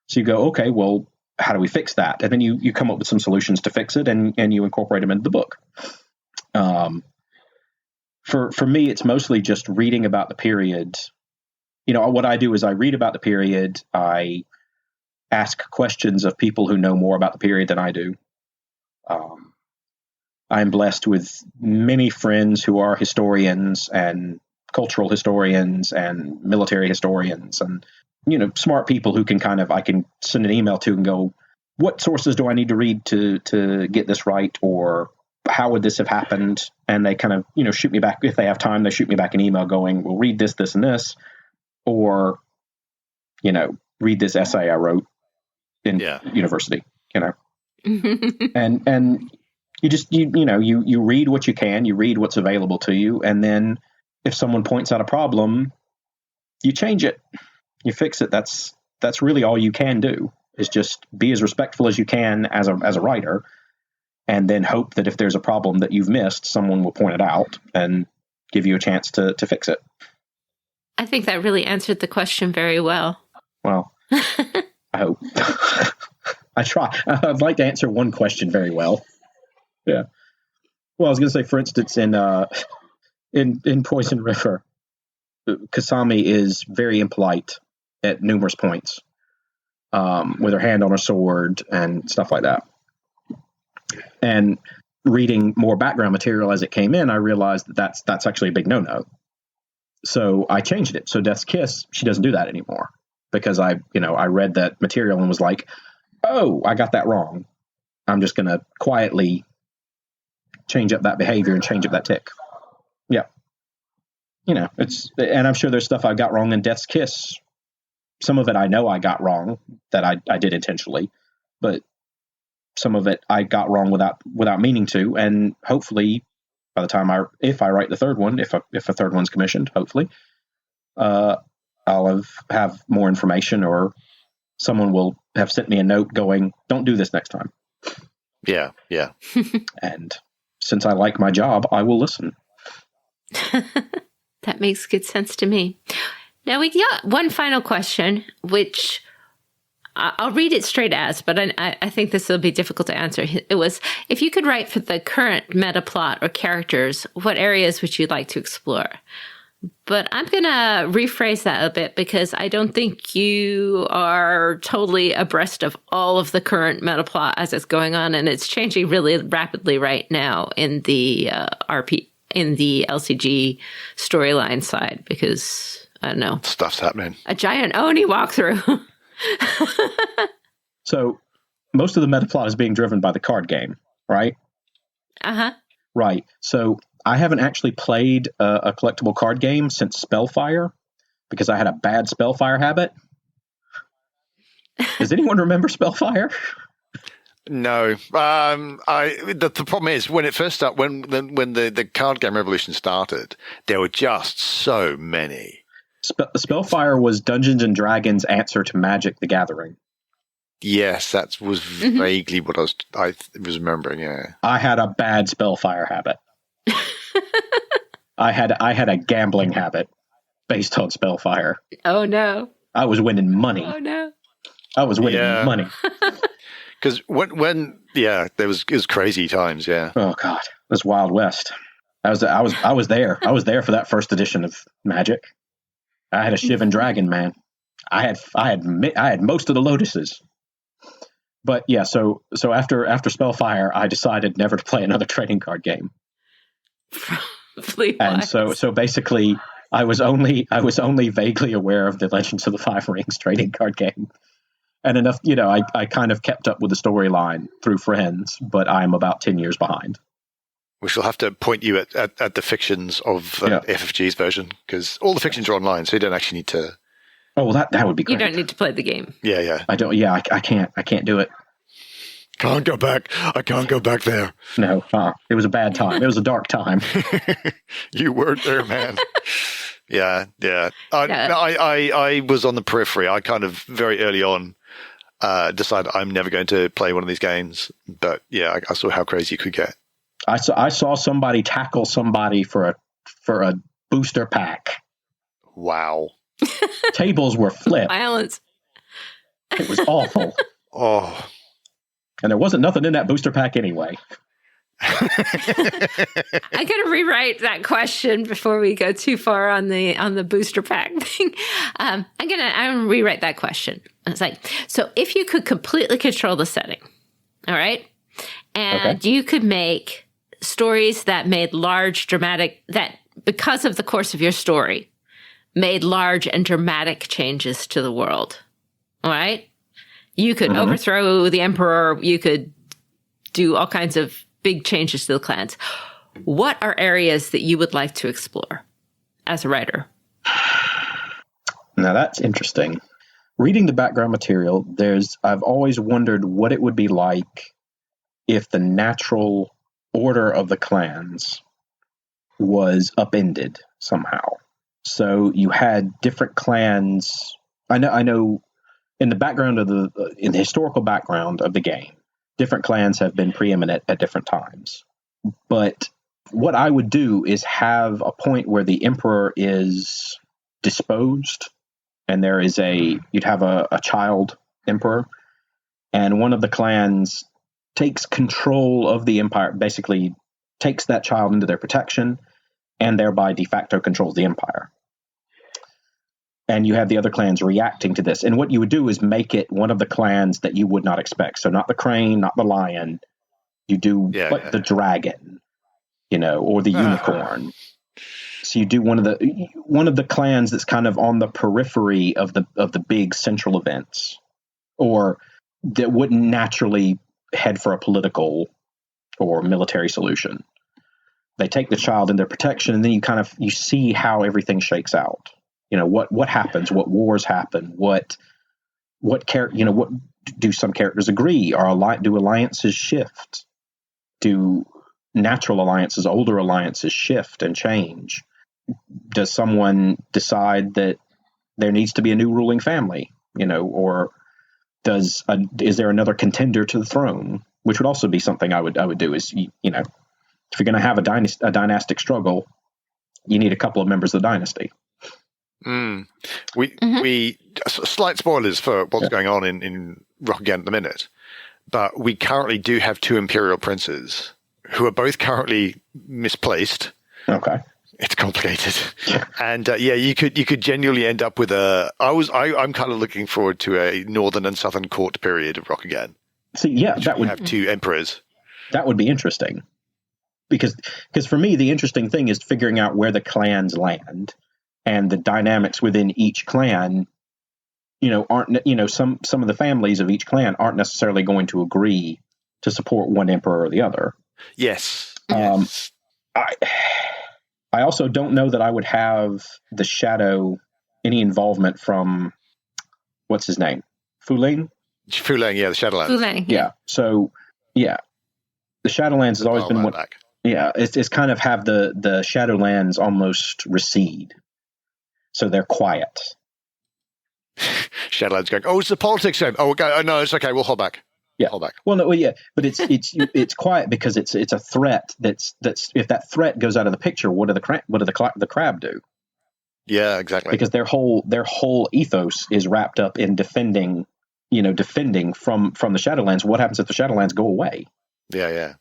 S3: So you go, okay, well, how do we fix that? And then you come up with some solutions to fix it, and you incorporate them into the book. For me, it's mostly just reading about the period. What I do is I read about the period. I ask questions of people who know more about the period than I do. I'm blessed with many friends who are historians and cultural historians and military historians and, smart people who can I can send an email to and go, what sources do I need to read to get this right? Or how would this have happened? And they kind of, shoot me back. If they have time, they shoot me back an email going, well, read this, this, and this. Or, read this essay I wrote in university, and you just, you read what you can, you read what's available to you. And then if someone points out a problem, you change it, you fix it. That's really all you can do, is just be as respectful as you can as a writer, and then hope that if there's a problem that you've missed, someone will point it out and give you a chance to fix it.
S2: I think that really answered the question very well.
S3: Well, I hope. I try. I'd like to answer one question very well. Yeah. Well, I was going to say, for instance, in Poison River, Kasami is very impolite at numerous points, with her hand on her sword and stuff like that. And reading more background material as it came in, I realized that's actually a big no-no. So I changed it. So Death's Kiss, she doesn't do that anymore, because I read that material and was like, oh, I got that wrong. I'm just going to quietly change up that behavior and change up that tick. Yeah. And I'm sure there's stuff I got wrong in Death's Kiss. Some of it I know I got wrong that I did intentionally, but some of it I got wrong without meaning to. And hopefully by the time if I write the third one, if a third one's commissioned, hopefully, I'll have more information, or someone will have sent me a note going, don't do this next time.
S1: Yeah.
S3: And since I like my job, I will listen.
S2: That makes good sense to me. Now we got one final question, which I'll read it straight as, but I think this will be difficult to answer. It was, if you could write for the current meta plot or characters, what areas would you like to explore? But I'm going to rephrase that a bit because I don't think you are totally abreast of all of the current meta plot as it's going on, and it's changing really rapidly right now in the in the LCG storyline side because I don't know,
S1: stuff's happening.
S2: A giant Oni walkthrough.
S3: So most of the meta plot is being driven by the card game, right?
S2: Uh-huh.
S3: Right. So I haven't actually played a collectible card game since Spellfire because I had a bad Spellfire habit. Does anyone remember Spellfire?
S1: No. The problem is when it first started, when the card game revolution started, there were just so many.
S3: Spellfire was Dungeons and Dragons' answer to Magic: The Gathering.
S1: Yes, that was vaguely what I was remembering. Yeah,
S3: I had a bad Spellfire habit. I had a gambling habit based on Spellfire.
S2: Oh no!
S3: I was winning money.
S2: Oh no!
S3: I was winning money.
S1: Because when it was crazy times. Yeah.
S3: Oh god, it was Wild West. I was there. I was there for that first edition of Magic. I had a Shivan Dragon, man. I had most of the Lotuses. But yeah, so after Spellfire, I decided never to play another trading card game. And so basically, I was only vaguely aware of the Legends of the Five Rings trading card game, and enough, I kind of kept up with the storyline through friends, but I'm about 10 years behind.
S1: We shall have to point you at the fictions of FFG's version because all the fictions are online, so you don't actually need to.
S3: Oh, well, that would be great.
S2: You don't need to play the game.
S1: Yeah.
S3: I don't. Yeah, I can't do it.
S1: Can't go back. I can't go back there.
S3: No, it was a bad time. It was a dark time.
S1: You weren't there, man. Yeah. I was on the periphery. I kind of very early on decided I'm never going to play one of these games. But yeah, I saw how crazy it could get.
S3: I saw somebody tackle somebody for a booster pack.
S1: Wow.
S3: Tables were flipped.
S2: Violence.
S3: It was awful.
S1: Oh.
S3: And there wasn't nothing in that booster pack anyway.
S2: I'm going to rewrite that question before we go too far on the booster pack thing. I'm going to rewrite that question. It's like, so if you could completely control the setting, all right, and you could make stories that made large dramatic, that because of the course of your story, made large and dramatic changes to the world, all right? You could overthrow the emperor. You could do all kinds of big changes to the clans. What are areas that you would like to explore as a writer?
S3: Now that's interesting. Reading the background material, I've always wondered what it would be like if the natural order of the clans was upended somehow. So you had different clans. I know in the historical background of the game, different clans have been preeminent at different times. But what I would do is have a point where the emperor is disposed, and you'd have a child emperor, and one of the clans takes control of the empire, basically takes that child into their protection, and thereby de facto controls the empire. And you have the other clans reacting to this. And what you would do is make it one of the clans that you would not expect. So not the crane, not the lion. You do the dragon, or the unicorn. So you do one of the clans that's kind of on the periphery of the big central events, or that wouldn't naturally head for a political or military solution. They take the child in their protection, and then you see how everything shakes out. What happens, what wars happen, what do some characters agree? Do alliances shift? Do natural alliances, older alliances shift and change? Does someone decide that there needs to be a new ruling family, or is there another contender to the throne? Which would also be something I would do is, if you're going to have a dynastic struggle, you need a couple of members of the dynasty.
S1: We slight spoilers for what's going on in Rock Again at the minute, but we currently do have two imperial princes who are both currently misplaced.
S3: Okay.
S1: It's complicated, and you could genuinely end up with I'm kind of looking forward to a northern and southern court period of Rokugan.
S3: See, yeah, that would
S1: have two emperors.
S3: That would be interesting, because for me the interesting thing is figuring out where the clans land and the dynamics within each clan. Aren't some of the families of each clan aren't necessarily going to agree to support one emperor or the other.
S1: Yes.
S3: I also don't know that I would have the Shadow any involvement from, what's his name? Fuling,
S1: the Shadowlands.
S2: Fuling,
S3: yeah. So, yeah. The Shadowlands has always been one. Yeah, it's kind of have the Shadowlands almost recede. So they're quiet.
S1: Shadowlands going, it's the politics game. Oh, okay. No, it's okay. We'll hold back.
S3: Yeah.
S1: Hold back.
S3: Well, no, yeah, but it's quiet because it's a threat. That's if that threat goes out of the picture, what do the crab do?
S1: Yeah, exactly.
S3: Because their whole ethos is wrapped up in defending from the Shadowlands. What happens if the Shadowlands go away?
S1: Yeah.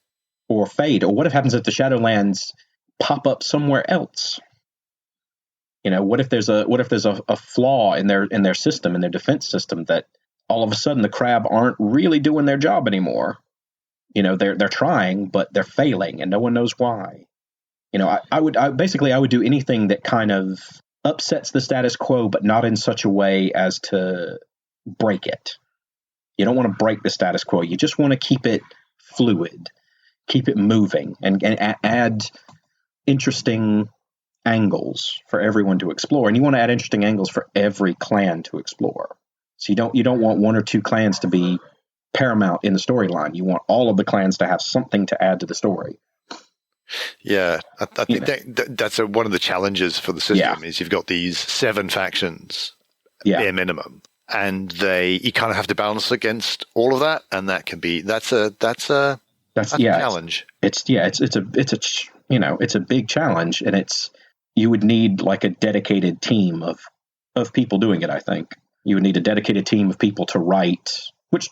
S3: Or fade? Or what happens if the Shadowlands pop up somewhere else? What if there's a flaw in their system, in their defense system, that all of a sudden the crab aren't really doing their job anymore? They're trying, but they're failing, and no one knows why. I would do anything that kind of upsets the status quo, but not in such a way as to break it. You don't want to break the status quo. You just want to keep it fluid, keep it moving, and add interesting angles for everyone to explore. And you want to add interesting angles for every clan to explore. So you don't want one or two clans to be paramount in the storyline. You want all of the clans to have something to add to the story.
S1: Yeah, I think that's one of the challenges for the system is you've got these 7 factions, bare minimum, and you kind of have to balance against all of that, and that's a challenge. It's a big challenge, and you would need like a dedicated team of people doing it. I think you would need a dedicated team of people to write, which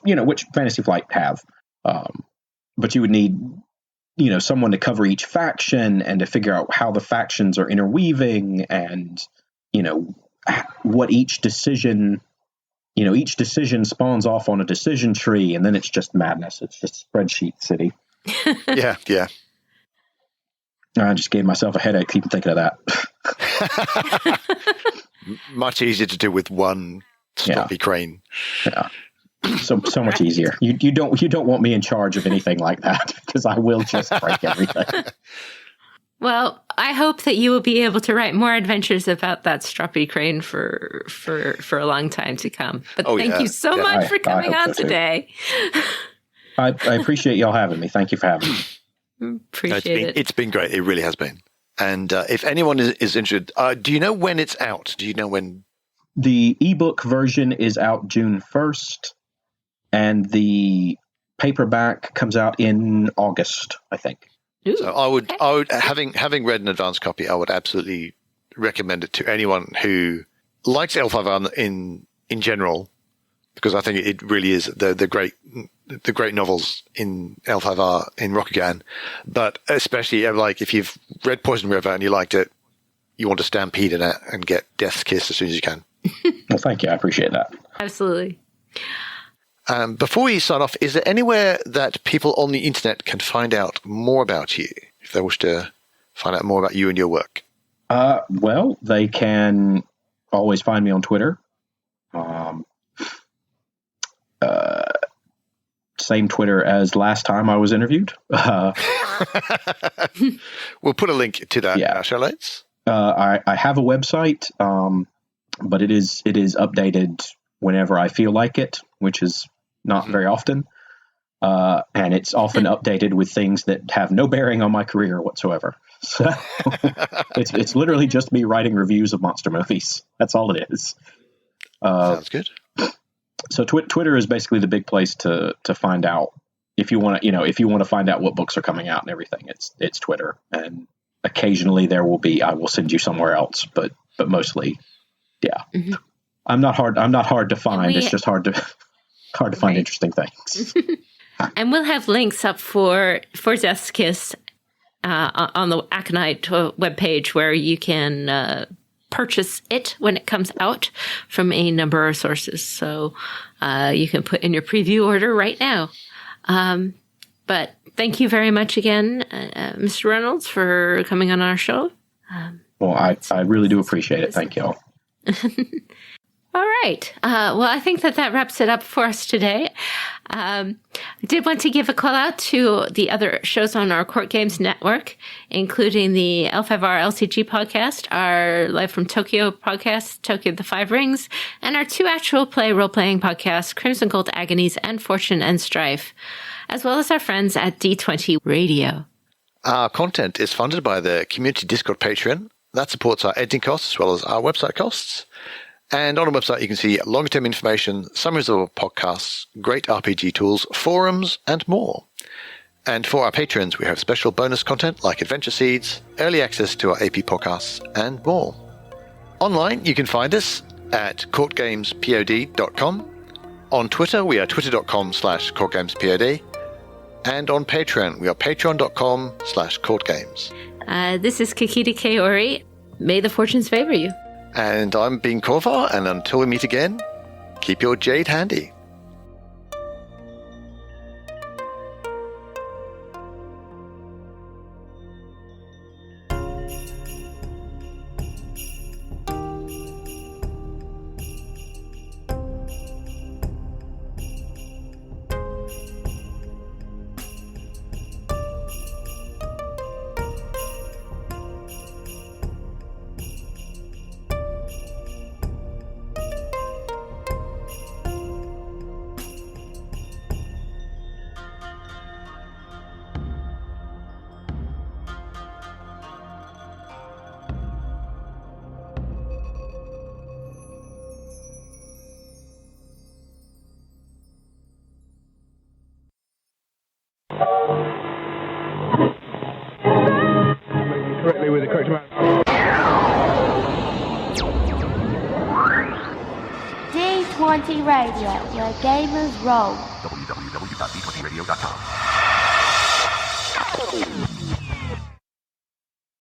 S1: Fantasy Flight have, but you would need someone to cover each faction and to figure out how the factions are interweaving, and what each decision spawns off on a decision tree, and then it's just madness. It's just spreadsheet city. Yeah.
S3: I just gave myself a headache even thinking of that.
S1: Much easier to do with one sloppy crane.
S3: Yeah. So much easier. You don't want me in charge of anything like that, because I will just break everything.
S2: Well, I hope that you will be able to write more adventures about that stroppy crane for a long time to come. But thank you so much for coming on today.
S3: I appreciate y'all having me. Thank you for having me.
S2: Appreciate it.
S1: It's been great. It really has been. And if anyone is interested, do you know when it's out? Do you know when?
S3: The ebook version is out June 1st, and the paperback comes out in August, I think.
S2: Ooh,
S1: so I would, having read an advanced copy, I would absolutely recommend it to anyone who likes L5R in general, because I think it really is the great novels in L5R in Rokugan, but especially like if you've read Poison River and you liked it, you want to stampede in it and get Death's Kiss as soon as you can.
S3: Well, thank you. I appreciate that.
S2: Absolutely.
S1: Before we sign off, is there anywhere that people on the internet can find out more about you if they wish to find out more about you and your work?
S3: Well, they can always find me on Twitter. Same Twitter as last time I was interviewed.
S1: We'll put a link to that in our show notes.
S3: I have a website, but it is updated whenever I feel like it, which is not very often. And it's often updated with things that have no bearing on my career whatsoever. So it's literally just me writing reviews of monster movies. That's all it is.
S1: Sounds good.
S3: So Twitter is basically the big place to find out if you want to find out what books are coming out and everything. It's Twitter, and occasionally I will send you somewhere else, but mostly, yeah. Mm-hmm. I'm not hard to find. It's just hard to find interesting things.
S2: And we'll have links up for Death's Kiss on the Aconyte webpage where you can purchase it when it comes out from a number of sources. So you can put in your preview order right now. But thank you very much again, Mr. Reynolds, for coming on our show.
S3: Well, I really do appreciate it. Thank you all.
S2: All right. Well, I think that wraps it up for us today. I did want to give a call out to the other shows on our Courtgames network, including the L5R LCG podcast, our Live from Tokyo podcast, Tokyo the Five Rings, and our 2 actual play role-playing podcasts, Crimson Gold Agonies and Fortune and Strife, as well as our friends at D20 Radio.
S1: Our content is funded by the Community Discord Patreon. That supports our editing costs as well as our website costs. And on the website, you can see longer-term information, summaries of our podcasts, great RPG tools, forums, and more. And for our patrons, we have special bonus content like Adventure Seeds, early access to our AP podcasts, and more. Online, you can find us at courtgamespod.com. On Twitter, we are twitter.com/courtgamespod. And on Patreon, we are patreon.com/courtgames.
S2: This is Kikita Kaori. May the fortunes favor you.
S1: And I'm Bean Korvar, and until we meet again, keep your jade handy.
S4: Correctly with the correct amount.
S5: D20 Radio, where gamers roll.
S6: www.d20radio.com.